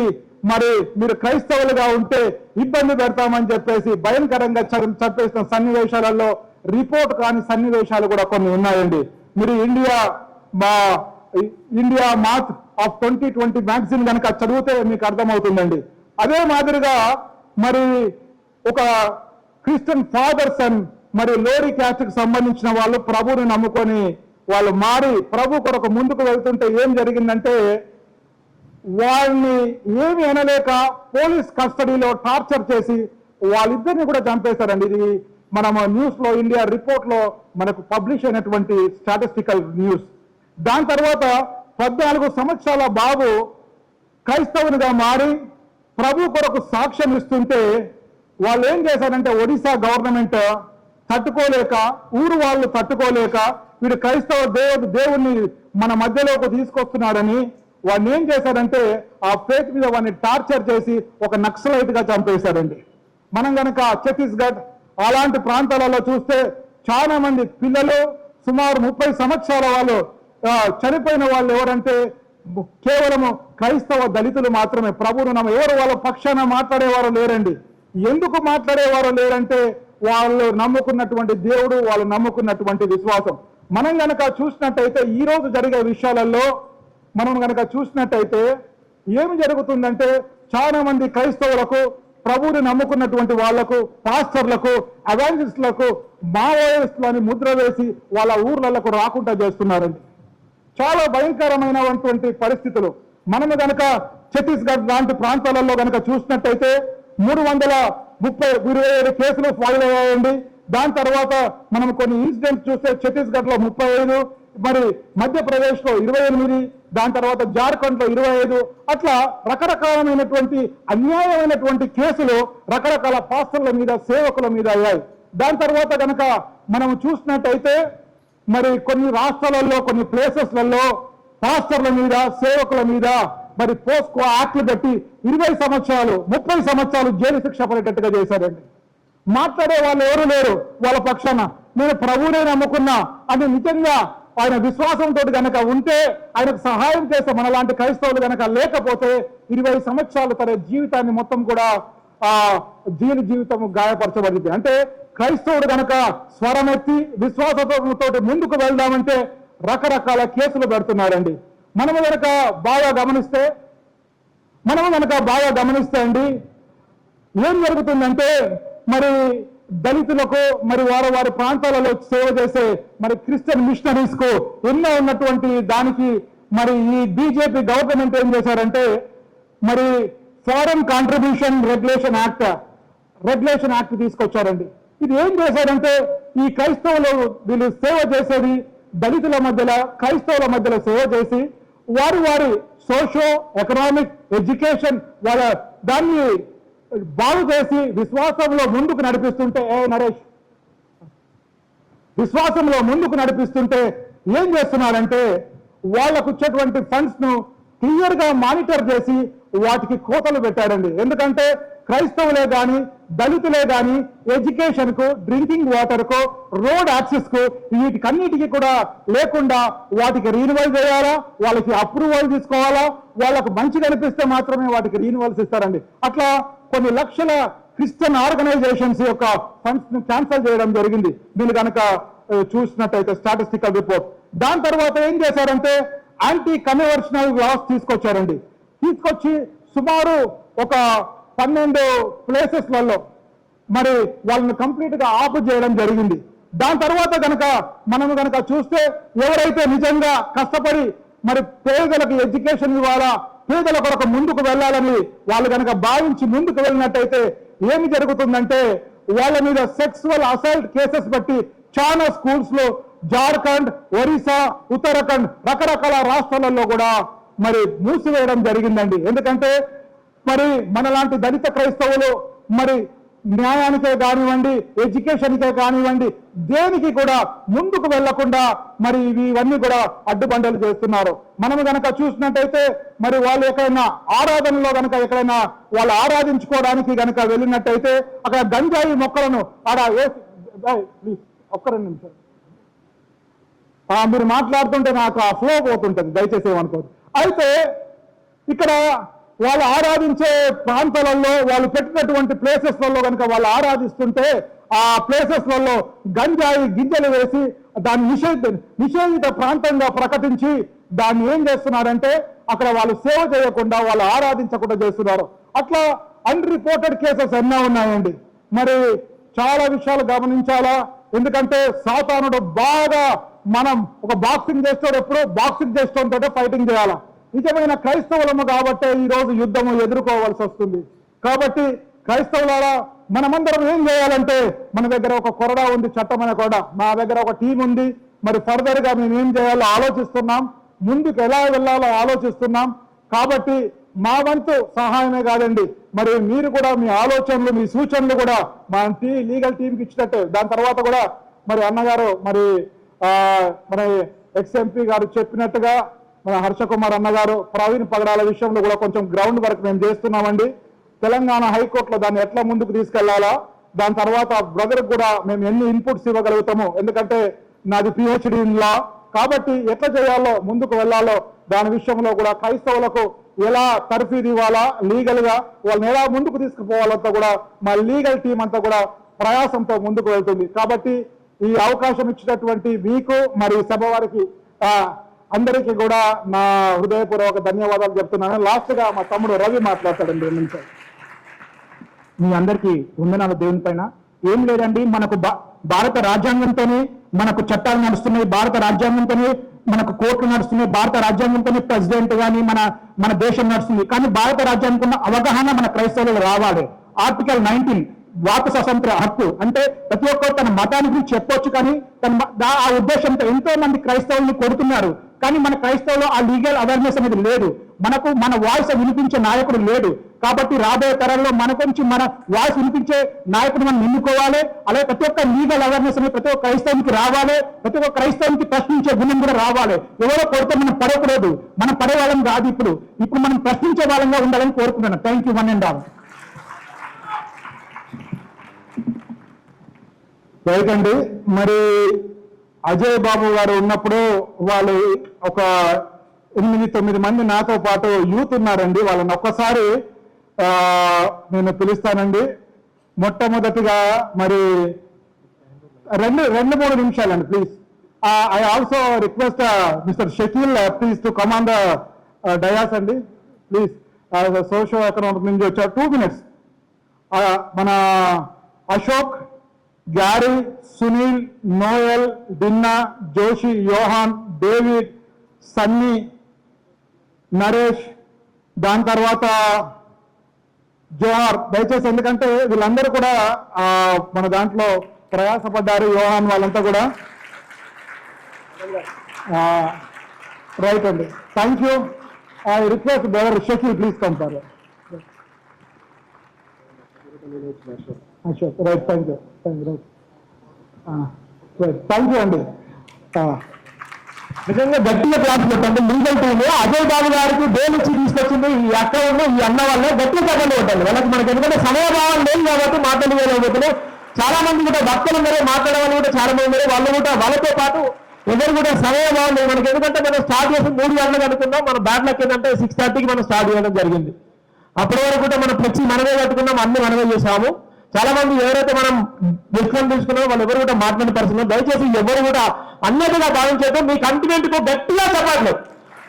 మరి మీరు క్రైస్తవులుగా ఉంటే ఇబ్బంది పెడతామని చెప్పేసి భయంకరంగా చంపేసిన సన్నివేశాలలో రిపోర్ట్ కాని సన్నివేశాలు కూడా కొన్ని ఉన్నాయండి. మీరు ఇండియా మార్చ్ ఆఫ్ 2020 మ్యాగజైన్ కనుక చదివితే మీకు అర్థమవుతుందండి. అదే మాదిరిగా మరి ఒక క్రిస్టియన్ ఫాదర్స్ అండ్ మరి లోరీ క్యాస్ట్ కి సంబంధించిన వాళ్ళు ప్రభువుని నమ్ముకొని వాళ్ళు మారి ప్రభు కొరకు ముందుకు వెళ్తుంటే ఏం జరిగిందంటే వాళ్ళని ఏమి అనలేక పోలీస్ కస్టడీలో టార్చర్ చేసి వాళ్ళిద్దరిని కూడా చంపేశారండి. ఇది మనం న్యూస్ లో ఇండియా రిపోర్ట్ లో మనకు పబ్లిష్ అయినటువంటి స్టాటిస్టికల్ న్యూస్. దాని తర్వాత 14 సంవత్సరాల బాబు క్రైస్తవునిగా మారి ప్రభు కొరకు సాక్ష్యం ఇస్తుంటే వాళ్ళు ఏం చేశారంటే ఒడిశా గవర్నమెంట్ తట్టుకోలేక, ఊరు వాళ్ళు తట్టుకోలేక వీడు క్రైస్తవ దేవుణ్ణి మన మధ్యలోకి తీసుకొస్తున్నాడని వాడిని ఏం చేశారంటే ఆ ఫేక్ మీద వాడిని టార్చర్ చేసి ఒక నక్సలైట్ గా చంపేశారండి. మనం కనుక ఛత్తీస్గఢ్ అలాంటి ప్రాంతాలలో చూస్తే చాలా మంది పిల్లలు సుమారు 30 సంవత్సరాల వాళ్ళు చనిపోయిన వాళ్ళు ఎవరంటే కేవలము క్రైస్తవ దళితులు మాత్రమే. ప్రభువును ఎవరు వాళ్ళ పక్షాన మాట్లాడేవారు లేరండి. ఎందుకు మాట్లాడేవారు లేరంటే వాళ్ళు నమ్ముకున్నటువంటి దేవుడు, వాళ్ళు నమ్ముకున్నటువంటి విశ్వాసం. మనం గనక చూసినట్టయితే ఈ రోజు జరిగే విషయాలలో మనం గనక చూసినట్టయితే ఏమి జరుగుతుందంటే చాలా మంది క్రైస్తవులకు, ప్రభువుని నమ్ముకున్నటువంటి వాళ్లకు, పాస్టర్లకు, ఎవాంజలిస్టులకు మావోయిస్టులని ముద్ర వేసి వాళ్ళ ఊర్లకు రాకుండా చేస్తున్నారండి. చాలా భయంకరమైనటువంటి పరిస్థితులు. మనము గనక ఛత్తీస్గఢ్ లాంటి ప్రాంతాలలో గనక చూసినట్టయితే 327 కేసులు ఫైల్ అయ్యాయండి. దాని తర్వాత మనం కొన్ని ఇన్సిడెంట్స్ చూస్తే ఛత్తీస్గఢ్ లో 35, మరి మధ్యప్రదేశ్ లో 28, దాని తర్వాత జార్ఖండ్ లో 25, అట్లా రకరకాలమైనటువంటి అన్యాయమైనటువంటి కేసులు రకరకాల పాస్టర్ల మీద, సేవకుల మీద అయ్యాయి. దాని తర్వాత కనుక మనం చూసినట్టయితే మరి కొన్ని రాష్ట్రాలలో, కొన్ని ప్లేసెస్లలో పాస్టర్ల మీద, సేవకుల మీద మరి పోస్కో యాక్ట్లు పెట్టి 20 సంవత్సరాలు, 30 సంవత్సరాలు జైలు శిక్ష పడేటట్టుగా చేశారండి. మాట్లాడే వాళ్ళు ఎవరు లేరు వాళ్ళ పక్షాన. నేను ప్రభువునే నమ్ముకున్నా అని నిజంగా ఆయన విశ్వాసంతో గనక ఉంటే, ఆయనకు సహాయం చేసే మనలాంటి క్రైస్తవులు గనక లేకపోతే 20 సంవత్సరాలు తన జీవితాన్ని మొత్తం కూడా జీవితం గాయపరచబడింది. అంటే క్రైస్తవుడు గనక స్వరమెత్తి విశ్వాసంతో ముందుకు వెళ్దామంటే రకరకాల కేసులు పెడుతున్నారండి. మనము గనక బాగా గమనిస్తే అండి ఏం జరుగుతుందంటే మరి దళితులకు మరి వారి ప్రాంతాలలో సేవ చేసే మరి క్రిస్టియన్ మిషనరీస్ కు ఎన్నో ఉన్నటువంటి దానికి మరి ఈ బీజేపీ గవర్నమెంట్ ఏం చేశారంటే మరి ఫారెన్ కాంట్రిబ్యూషన్ రెగ్యులేషన్ యాక్ట్ తీసుకొచ్చారండి. ఇది ఏం చేశారంటే ఈ క్రైస్తవులు వీళ్ళు సేవ చేసేది దళితుల మధ్యలో క్రైస్తవుల మధ్యలో సేవ చేసి వారి సోషో ఎకనామిక్ ఎడ్యుకేషన్ వాళ్ళ దాన్ని బాగు చేసి విశ్వాసంలో ముందుకు నడిపిస్తుంటే నరేష్ విశ్వాసంలో ముందుకు నడిపిస్తుంటే ఏం చేస్తున్నారంటే వాళ్ళకు వచ్చేటువంటి ఫండ్స్ ను క్లియర్ గా మానిటర్ చేసి వాటికి కోతలు పెట్టారండి. ఎందుకంటే క్రైస్తవులే గాని దళితులే గాని ఎడ్యుకేషన్ కు డ్రింకింగ్ వాటర్ కు రోడ్ యాక్సెస్ కు వీటికన్నిటికీ కూడా లేకుండా వాటికి రీనివల్ చేయాలా, వాళ్ళకి అప్రూవల్ తీసుకోవాలా, వాళ్ళకు మంచిగా అనిపిస్తే మాత్రమే వాటికి రీనివల్స్ ఇస్తారండి. అట్లా కొన్ని లక్షల క్రిస్టియన్ ఆర్గనైజేషన్స్ యొక్క ఫండ్స్ ను క్యాన్సిల్ చేయడం జరిగింది. మీరు కనుక చూసినట్టయితే స్టాటిస్టికల్ రిపోర్ట్. దాని తర్వాత ఏం చేశారంటే యాంటీ కన్వర్షనల్ లాస్ తీసుకొచ్చారండి. తీసుకొచ్చి సుమారు ఒక 12 ప్లేసెస్లలో మరి వాళ్ళని కంప్లీట్ గా ఆపు చేయడం జరిగింది. దాని తర్వాత మనం కనుక చూస్తే ఎవరైతే నిజంగా కష్టపడి మరి పేదలకు ఎడ్యుకేషన్ ఇవ్వాలా, పేదల కొరకు ముందుకు వెళ్ళాలని వాళ్ళు కనుక భావించి ముందుకు వెళ్ళినట్టయితే ఏమి జరుగుతుందంటే వాళ్ళ మీద సెక్సువల్ అసల్ట్ కేసెస్ బట్టి చాలా స్కూల్స్ లో జార్ఖండ్, ఒరిస్సా, ఉత్తరాఖండ్ రకరకాల రాష్ట్రాలలో కూడా మరి మూసివేయడం జరిగిందండి. ఎందుకంటే మరి మనలాంటి దళిత క్రైస్తవులు మరి న్యాయానికే కానివ్వండి, ఎడ్యుకేషన్కే కానివ్వండి, దేనికి కూడా ముందుకు వెళ్లకుండా మరి ఇవన్నీ కూడా అడ్డుబండలు చేస్తున్నారు. మనం గనక చూసినట్టయితే మరి వాళ్ళు ఎక్కడైనా ఆరాధనలో గనక ఎక్కడైనా వాళ్ళు ఆరాధించుకోవడానికి గనక వెళ్ళినట్టయితే అక్కడ గంజాయి మొక్కలను ఒక్క 2 నిమిషాలు మీరు మాట్లాడుతుంటే నాకు ఆ ఫ్లో పోతుంటుంది, దయచేసి ఏమనుకోదు. అయితే ఇక్కడ వాళ్ళు ఆరాధించే ప్రాంతాలలో వాళ్ళు పెట్టినటువంటి ప్లేసెస్లలో కనుక వాళ్ళు ఆరాధిస్తుంటే ఆ ప్లేసెస్లలో గంజాయి గింజలు వేసి దాన్ని నిషేధిత ప్రాంతంగా ప్రకటించి దాన్ని ఏం చేస్తున్నారంటే అక్కడ వాళ్ళు సేవ చేయకుండా వాళ్ళు ఆరాధించకుండా చేస్తున్నారు. అట్లా అన్రిపోర్టెడ్ కేసెస్ ఎన్నో ఉన్నాయండి. మరి చాలా విషయాలు గమనించాలా. ఎందుకంటే సాతానుడు బాగా మనం ఒక బాక్సింగ్ చేస్తాడు, ఎప్పుడో బాక్సింగ్ చేస్తుంటే ఫైటింగ్ చేయాలా. నిజమైన క్రైస్తవులము కాబట్టి ఈ రోజు యుద్ధము ఎదుర్కోవాల్సి వస్తుంది. కాబట్టి క్రైస్తవులారా మనమందరం ఏం చేయాలంటే మన దగ్గర ఒక కొరడా ఉంది, చట్టమైన కొరడా, మా దగ్గర ఒక టీం ఉంది. మరి ఫర్దర్ గా మేము ఏం చేయాలో ఆలోచిస్తున్నాం, ముందుకు ఎలా వెళ్ళాలో ఆలోచిస్తున్నాం. కాబట్టి మా వంతు సహాయమే కాదండి, మరి మీరు కూడా మీ ఆలోచనలు మీ సూచనలు కూడా మా లీగల్ టీంకి ఇచ్చినట్టే. దాని తర్వాత కూడా మరి అన్నగారు మరి మన ఎక్స్ఎంపీ గారు చెప్పినట్టుగా మన హర్ష కుమార్ అన్నగారు ప్రవీణ్ పగడాల విషయంలో కూడా కొంచెం గ్రౌండ్ వర్క్ మేము చేస్తున్నామండి. తెలంగాణ హైకోర్టులో దాన్ని ఎట్లా ముందుకు తీసుకెళ్లాలా, దాని తర్వాత బ్రదర్ కూడా మేము ఎన్ని ఇన్పుట్స్ ఇవ్వగలుగుతాము. ఎందుకంటే నాది పిహెచ్డి ఇన్ లా, కాబట్టి ఎట్లా చేయాలో ముందుకు వెళ్ళాలో దాని విషయంలో కూడా క్రైస్తవులకు ఎలా తర్ఫీదు ఇవ్వాలా, లీగల్ గా వాళ్ళని ఎలా ముందుకు తీసుకుపోవాలంతా కూడా మా లీగల్ టీం అంతా కూడా ప్రయాసంతో ముందుకు వెళ్తుంది. కాబట్టి ఈ అవకాశం ఇచ్చినటువంటి మీకు మరి సభ వారికి అందరికీ కూడా నా హృదయపూర్వక ధన్యవాదాలు చెప్తున్నాను. లాస్ట్ గా మా తమ్ముడు రవి మాట్లాడతాడండి 2 నిమిషాలు. మీ అందరికీ వందనాలు దేవుని పైన. ఏం లేదండి, మనకు భారత రాజ్యాంగంతోనే మనకు చట్టాలు నడుస్తున్నాయి, భారత రాజ్యాంగంతోనే మనకు కోర్టులు నడుస్తున్నాయి, భారత రాజ్యాంగంతోనే ప్రెసిడెంట్ కానీ మన దేశం నడుస్తుంది. కానీ భారత రాజ్యాంగం ఉన్న అవగాహన మన క్రైస్తవులు రావాలి. ఆర్టికల్ 19 వాక్ స్వతంత్ర హక్కు అంటే ప్రతి ఒక్కరు తన మతాన్ని గురించి చెప్పొచ్చు, కానీ ఆ ఉద్దేశంతో ఎంతో మంది క్రైస్తవుల్ని కొడుతున్నారు. కానీ మన క్రైస్తవులు ఆ లీగల్ అవేర్నెస్ అనేది లేదు. మన వాయిస్ వినిపించే నాయకుడు లేడు. కాబట్టి రాబోయే తరాల్లో మన గురించి మన వాయిస్ వినిపించే నాయకుడు మనం ఎన్నుకోవాలి. అలాగే ప్రతి ఒక్క లీగల్ అవేర్నెస్ అనేది ప్రతి ఒక్క క్రైస్తవునికి రావాలి. ప్రతి ఒక్క క్రైస్తవునికి ప్రశ్నించే గుణం కూడా రావాలి. ఎవరో కొడితే మనం పడకూడదు, మనం పడే వాళ్ళం కాదు. ఇప్పుడు మనం ప్రశ్నించే వాళ్ళంగా ఉండాలని కోరుకుంటున్నాను. Thank you one and all. Right అండి. మరి అజయ్ బాబు గారు ఉన్నప్పుడు వాళ్ళు ఒక 8-9 మంది నాతో పాటు యూత్ ఉన్నారండి. వాళ్ళని ఒక్కసారి నేను పిలుస్తానండి. మొట్టమొదటిగా మరి 2-3 నిమిషాలండి please. I also request Mr Shakeel please to come on the dais అండి ప్లీజ్. సోషో ఎకనామిక్ నుంచి వచ్చారు 2 minutes. మన అశోక్ గ్యారీ, సునీల్, నోయల్, డిన్నా, జోషి, యోహాన్, డేవిడ్, సన్నీ, నరేష్, దాని తర్వాత జోహార్. దయచేసి, ఎందుకంటే వీళ్ళందరూ కూడా మన దాంట్లో ప్రయాసపడ్డారు, యోహాన్ వాళ్ళంతా కూడా. రైట్ అండి, thank you. I request brother Shakeel, please come forward. Ashok, right, thank you, thank you అండి. నిజంగా గట్టిగా క్లాస్ పెట్టండి. లీగల్ టీమ్ అజయ్ బాబు గారికి బెయిల్ ఇచ్చి తీసుకొచ్చింది ఈ అక్క ఉన్న ఈ అన్న వల్ల గట్టిగా చెప్పండి కొట్టాలి వాళ్ళకి. మనకి ఎందుకంటే సమయభావం లేదు కాబట్టి మాట్లాడలేకపోతున్నాం. చాలా మంది కూడా భక్తులు ఉన్నారు, మాట్లాడే వాళ్ళు కూడా చాలా మంది ఉన్నారు. వాళ్ళు కూడా వాళ్ళతో పాటు ఎవరు కూడా సమయభావం లేదు మనకి. ఎందుకంటే మనం స్టార్ట్ చేసి 3 గంటలకు అనుకున్నాం, మన బ్యాట్ లక్ ఏంటంటే 6:30కి మనం స్టార్ట్ చేయడం జరిగింది. అప్పటి వరకు కూడా మనం ఫ్లెక్సీ మనమే కట్టుకున్నాం, అన్ని మనమే చేసాము. చాలా మంది ఎవరైతే మనం డిస్కౌంట్ తీసుకున్నారో వాళ్ళు ఎవరు కూడా మాట్లాడిన పరిస్థితుల్లో దయచేసి ఎవరు కూడా అన్నట్టుగా భావించేద్దాం. మీ కంటినెంట్ కు గట్టిగా చెప్పట్లు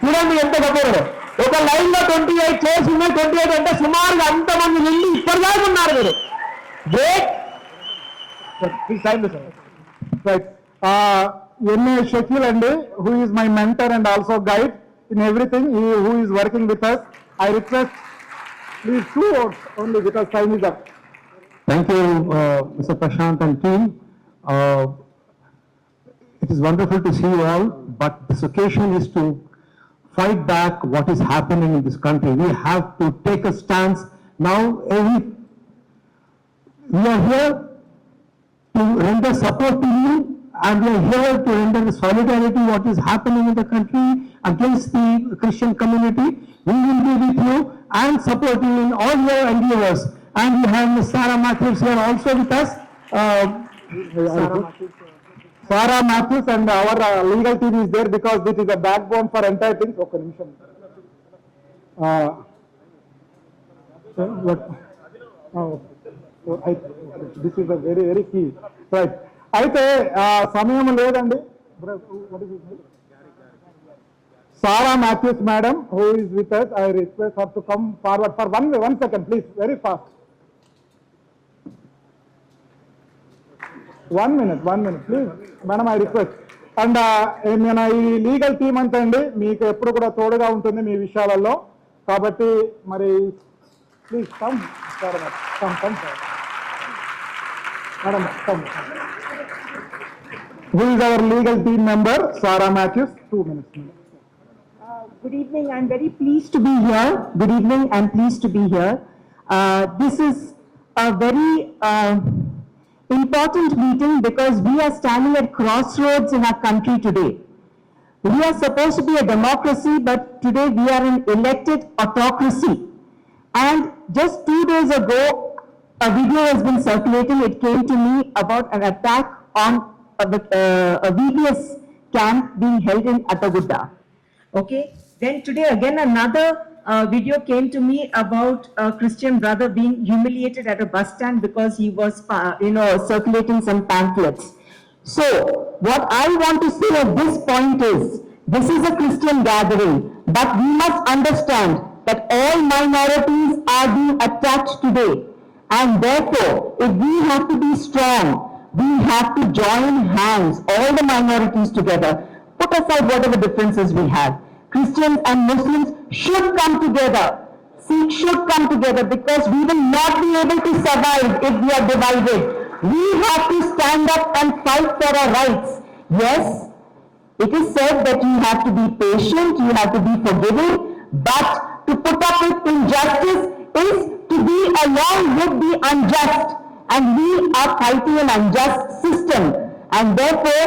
చూడండి ఎంత గొప్పదో. ఒక లైన్ లో 28 చైర్స్ ఉన్నాయి. 28 అంటే సుమారుగా అంతమంది వెళ్ళి ఇప్పటిదాకా ఉన్నారు మీరు. గ్రేట్. రైట్. ఎన్ఏ షకీల్ అండి, who is my mentor and also guide in everything, who is working with us. I request please 2 words only because time is up. Thank you, Mr. Prashant and team. It is wonderful to see you all, but this occasion is to fight back what is happening in this country. We have to take a stance now. We are here to render support to you, and we are here to render solidarity what is happening in the country against the Christian community. We will be with you and support you in all your endeavors. And we have Ms. Sarah Matthews here also with us. Sarah Matthews and our legal team is there because this is a backbone for entire things. Okay, nimisham. This is a very, very key. Right. అయితే సమయం లేదండి. Sarah Matthews madam, who is with us, I request her to come forward for one second, please, very fast. 1 minute, please, madam, I request. And మన ఈ legal team అంతా అండి మీకు ఎప్పుడు కూడా తోడుగా ఉంటుంది మీ విషయాలలో. కాబట్టి మరి please come madam, come. Who is our legal team member? Sarah Matthews. 2 minutes. Good evening. I'm very pleased to be here. Good evening. I'm pleased to be here. This is a very important meeting because we are standing at crossroads in our country today. We are supposed to be a democracy, but today we are an elected autocracy. And just 2 days ago, a video has been circulating. It came to me about an attack on a VBS camp being held in Attagudda. Okay. Then today again another video came to me about a Christian brother being humiliated at a bus stand because he was, circulating some pamphlets. So what I want to say at this point is, this is a Christian gathering, but we must understand that all minorities are being attacked today. And therefore, if we have to be strong, we have to join hands, all the minorities together, put aside whatever differences we have. Christians and Muslims should come together. Sikhs should come together because we will not be able to survive if we are divided. We have to stand up and fight for our rights. Yes, it is said that you have to be patient, you have to be forgiving, but to put up with injustice is to be along with the unjust. And we are fighting an unjust system. And therefore,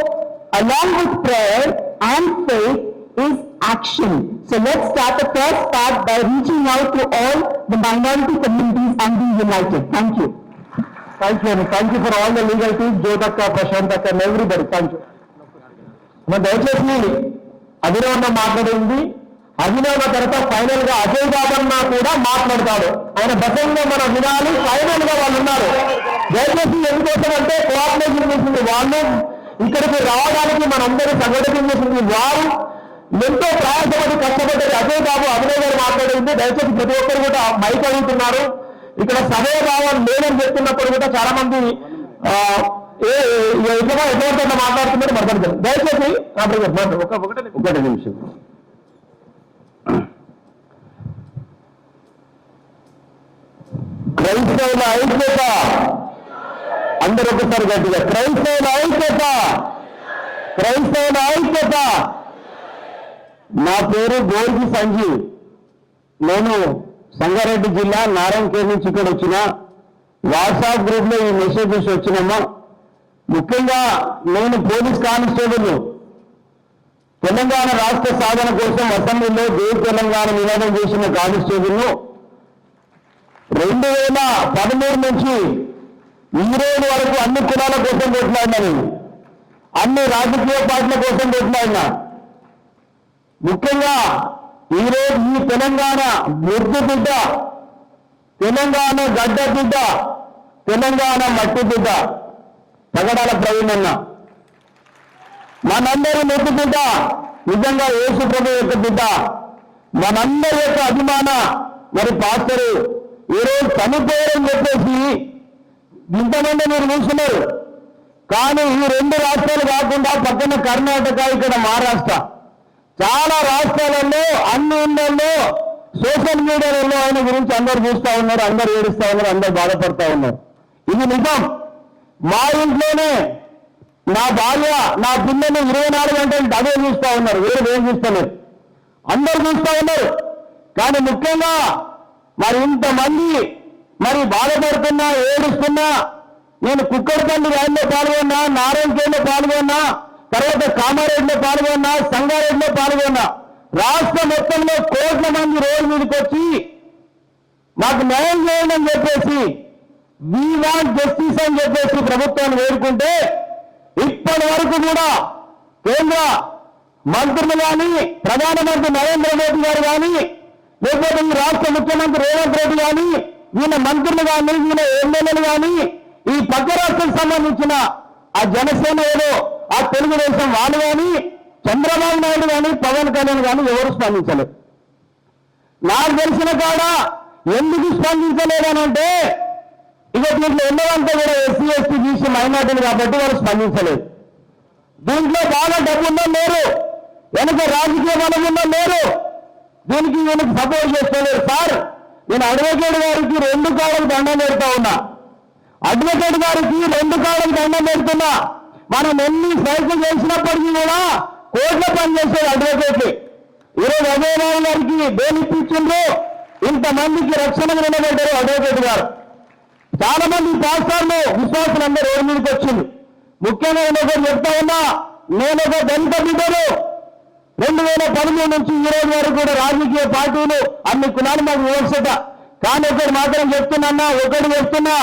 along with prayer and faith is action. So let's start the first part by reaching out to all the minority communities and be united. Thank you. Thank you. Thank you for all the legal team, Jyotakka, Prashantaka and everybody. Thank you. మన దయచేసి అభినవ్ మాట్లాడింది. అభినవ్ తర్వాత final గా అజయ్ బాబన్న కూడా మాట్లాడతాడు. ఆయన బసంగా మనం వినాలి. ఫైనల్ గా వాళ్ళు ఉన్నారు. దయచేసి ఎందుకోసం అంటే కోఆపరేషన్ చేసింది వాళ్ళు, ఇక్కడికి రావడానికి మనందరూ సంఘటన చేసింది వారు. ఎంతో ప్రయాసపడి కష్టపడ్డది అజయ్ బాబు, అభినవ్ గారు మాట్లాడింది. దయచేసి ప్రతి ఒక్కరు కూడా మైక్ అడుగుతున్నారు. ఇక్కడ సమయభావం లేదని చెప్తున్నప్పుడు కూడా చాలా మంది ఎట్లా మాట్లాడుతున్నారు మాట్లాడతారు. దయచేసి ఒకటే నిమిషం. క్రైస్తవుల ఐక్యత, అందరూ ఒకసారి గట్టిగా, క్రైస్తవుల ఐక్యత, క్రైస్తవుల ఐక్యత. నా పేరు గోర్గి సంజీవ్. నేను సంగారెడ్డి జిల్లా నారాయణఖేడ్ నుంచి ఇక్కడ వచ్చిన. వాట్సాప్ గ్రూప్ లో ఈ మెసేజ్ చూసి వచ్చినమ్మా. ముఖ్యంగా నేను పోలీస్ కానిస్టేబుల్, తెలంగాణ రాష్ట్ర సాధన కోసం అసెంబ్లీలో జై తెలంగాణ నినాదం చేసిన కానిస్టేబుల్ 2013 నుంచి ఈ రోజు వరకు అన్ని కులాల కోసం కొట్లాడినా, నేను అన్ని రాజకీయ పార్టీల కోసం కొట్లాడినా. ముఖ్యంగా ఈరోజు ఈ తెలంగాణ ముద్దు బిడ్డ, తెలంగాణ గడ్డ బిడ్డ, తెలంగాణ మట్టి బిడ్డ పగడాల ప్రవీణ్ అన్న మనందరి ముద్దు బిడ్డ, నిజంగా యేసు ప్రభు యొక్క బిడ్డ, మనందరి యొక్క అభిమాన మరి పాస్టరు ఈరోజు చనిపోయారని చెప్పేసి ఇంతమంది మీరు చూస్తున్నారు. కానీ ఈ 2 రాష్ట్రాలు కాకుండా పక్కన కర్ణాటక, ఇక్కడ మహారాష్ట్ర, చాలా రాష్ట్రాలలో అన్ని ఇళ్లలో సోషల్ మీడియాలలో ఆయన గురించి అందరూ చూస్తూ ఉన్నారు, అందరూ ఏడుస్తూ ఉన్నారు, అందరూ బాధపడతా ఉన్నారు. ఇది నిజం. మా ఇంట్లోనే నా భార్య, నా పిల్లలు 24 గంటలు అదే చూస్తూ ఉన్నారు, వేరు ఏం చూస్తలేదు, అందరూ చూస్తూ ఉన్నారు. కానీ ముఖ్యంగా మరి ఇంతమంది మరి బాధపడుతున్నా, ఏడుస్తున్నా, నేను కుక్కడపల్లి ర్యాలీలో పాల్గొన్నా, నారాయణఖేడ్లో పాల్గొన్నా, తర్వాత కామారెడ్డిలో పాల్గొన్నా, సంగారెడ్డిలో పాల్గొన్నా. రాష్ట్ర మొత్తంలో కోట్ల మంది రోడ్డు మీదకి వచ్చి మాకు న్యాయం చేయండి అని చెప్పేసి, వీ వాంట్ జస్టిస్ అని చెప్పేసి ప్రభుత్వాన్ని వేడుకుంటే ఇప్పటి వరకు కూడా కేంద్ర మంత్రులు కానీ, ప్రధానమంత్రి నరేంద్ర మోదీ గారు కానీ, లేకపోతే ఈ రాష్ట్ర ముఖ్యమంత్రి రేవంత్ రెడ్డి కానీ, ఈయన మంత్రులు కానీ, ఈయన ఎమ్మెల్యేలు కానీ, ఈ పక్క రాష్ట్రం సంబంధించిన ఆ జనసేన ఏదో ఆ తెలుగుదేశం వాళ్ళు కానీ, చంద్రబాబు నాయుడు కానీ, పవన్ కళ్యాణ్ కానీ ఎవరు స్పందించలేదు. నాకు తెలిసిన కాడ ఎందుకు స్పందించలేదనంటే, ఇక దీంట్లో ఎన్నోంతా కూడా ఎస్సీ ఎస్టీ బీసీ మైనార్టీలు కాబట్టి వారు స్పందించలేదు. దీంట్లో బాగా డబ్బుల్లో లేరు, వెనుక రాజకీయ బలముల్లో లేరు, దీనికి ఈయనకి సపోర్ట్ చేస్తలేరు. సార్, నేను అడ్వకేట్ గారికి 2 కాళ్ళకు దండం పెడతా ఉన్నా, అడ్వకేట్ గారికి 2 కాళ్ళకు దండం పెడుతున్నా. మనం ఎన్ని సైకిల్ చేసినప్పటికీ కూడా కోర్టులో పనిచేసేది అడ్వకేట్లు. ఈరోజు అజయరావు గారికి బెయిల్ ఇప్పించిండ్రు, ఇంతమందికి రక్షణకు నిలబడ్డారు అడ్వకేట్ గారు. చాలా మంది పాస్టర్లు, విశ్వాసులందరూ రోడ్డు మీదకి వచ్చింది. ముఖ్యంగా నేను ఒకటి చెప్తా ఉన్నా, నేను ఒక దళిత బిడ్డను. 2013 నుంచి ఈ రోజు వరకు కూడా రాజకీయ పార్టీలు అన్ని కులాలు మాకు వివక్షత. కానీ ఒకటి మాత్రం చెప్తున్నా,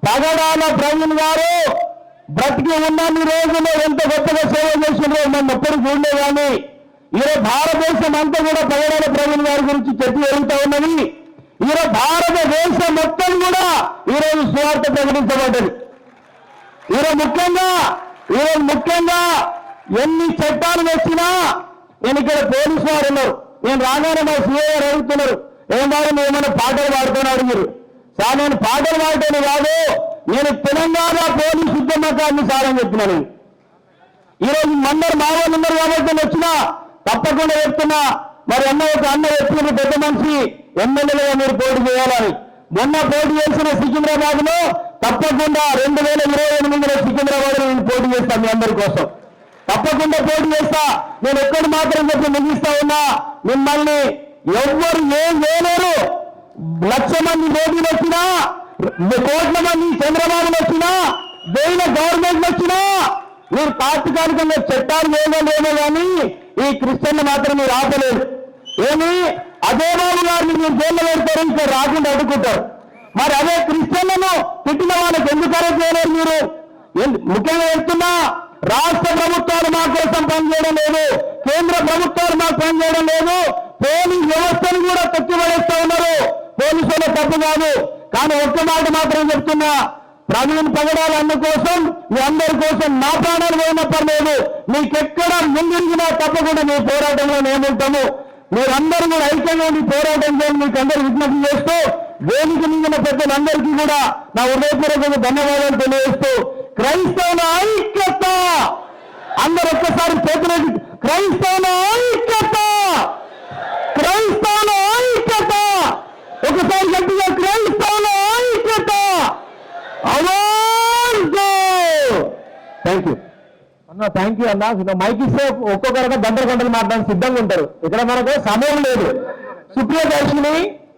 పగడాల ప్రవీణ్ గారు బ్రతికి ఉన్న ఈ రోజుల్లో ఎంత గొప్పగా సేవ చేసిండ్రో మనం ఎప్పుడు చూడలే. కానీ ఈరోజు భారతదేశం అంతా కూడా పగడాల ప్రవీణ్ గారి గురించి చర్చ జరుగుతూ ఉన్నది. ఈరోజు భారతదేశం మొత్తం కూడా ఈరోజు సువార్త ప్రకటించబడ్డది. ఈరోజు ముఖ్యంగా ఎన్ని చట్టాలు వచ్చినా, నేను ఇక్కడ పోలీసు వారు ఉన్నారు, నేను రాగానే మా సీఏ గారు అడుగుతున్నారు, ఏం బాబు నువ్వు ఏమైనా పాటలు పాడుతున్నా అడిగారు. సార్, నేను పాటలు పాడటం కాదు, నేను తెలంగాణ పోలీసు ఉద్యమకాన్ని సార్ అని చెప్పినాను. ఈరోజు మందరు మా వాళ్ళు ఉన్నారు కాబట్టి నేను వచ్చినా తప్పకుండా చెప్తున్నా. మరి ఒక అన్న చెప్పిన పెద్ద మనిషి ఎమ్మెల్యేలుగా మీరు పోటీ చేయాలని. మొన్న పోటీ చేసిన సికింద్రాబాద్ లో తప్పకుండా 2028లో సికింద్రాబాద్ లో నేను పోటీ చేస్తాను. మీ అందరి కోసం తప్పకుండా పోటీ చేస్తా. నేను ఒక్కటి మాత్రం చెప్పి ముగిస్తా ఉన్నా, మిమ్మల్ని ఎవ్వరు ఏం చేయలేరు. 1,00,000 మంది మోదీలు వచ్చినా, కోట్ల మంది చంద్రబాబులు వచ్చినా, 1000 గవర్నమెంట్లు వచ్చినా, మీరు తాత్కాలికంగా చట్టాలు చేయలేమో కానీ ఈ క్రిస్టియన్లు మాత్రం మీరు ఆపలేదు. ఏమి అదే బాబు గారిని మీరు జైల్లో పెడతారు, ఇంకా రాకుండా అడ్డుకుంటారు. మరి అదే క్రిస్టియన్లను తిట్టిన వాళ్ళకి ఎందుకు అరెస్ట్ చేయలేరు మీరు? ముఖ్యంగా చెప్తున్నా, రాష్ట్ర ప్రభుత్వాలు మా కోసం పనిచేయడం లేదు, కేంద్ర ప్రభుత్వాలు మాకు పనిచేయడం లేదు, పోలీస్ వ్యవస్థను కూడా తొక్కిపడేస్తా ఉన్నారు. పోలీసుల తప్పు కాదు. కానీ ఒక్క మాట మాత్రం చెప్తున్నా, ప్రవీణ్ పగడాల అన్న కోసం, మీ అందరి కోసం నా ప్రాణాలు పోయినా పర్లేదు, మీకెక్కడ ముందున్నా తప్పకుండా మీ పోరాటంలో మేముంటాము. మీరందరూ కూడా ఐక్యంగా ఉండి పోరాటం చేయాలని మీకు అందరూ విజ్ఞప్తి చేస్తూ, వేదిక మింగిన పెద్దలందరికీ కూడా నా హృదయపూర్వక ధన్యవాదాలు తెలియజేస్తూ, క్రైస్తవుల ఐక్యత. అందరూ ఒక్కసారి చేతులు క్రైస్తవుల ఐక్యత, క్రైస్తవుల ఐక్యత. ఒకసారి గట్టిగా క్రైస్తవుల ఐక్యత. థ్యాంక్ యూ అన్న, థ్యాంక్ యూ అన్న. మైక్ ఇస్తే ఒక్కొక్కరుగా గంటలు మాట్లాడడానికి సిద్ధంగా ఉంటారు. ఇక్కడ మనకు సమయం లేదు. సుప్రియదర్శిని,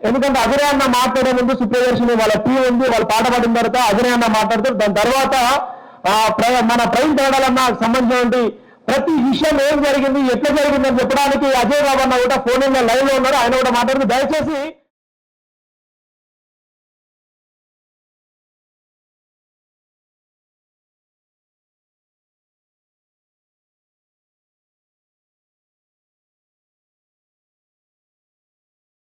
ఎందుకంటే అభినయ అన్న మాట్లాడే ముందు సుప్రియదర్శిని వాళ్ళ టీం ఉంది, వాళ్ళు పాట పాడిన తర్వాత అభినయ అన్న మాట్లాడతారు. దాని తర్వాత మన ప్రవీణ్ తేడాలన్న సంబంధించినటువంటి ప్రతి విషయం ఏం జరిగింది, ఎట్లా జరిగిందని చెప్పడానికి అజయ్ బాబు అన్న కూడా ఫోన్ లైవ్ లో ఉన్నారు. ఆయన కూడా మాట్లాడుతూ దయచేసి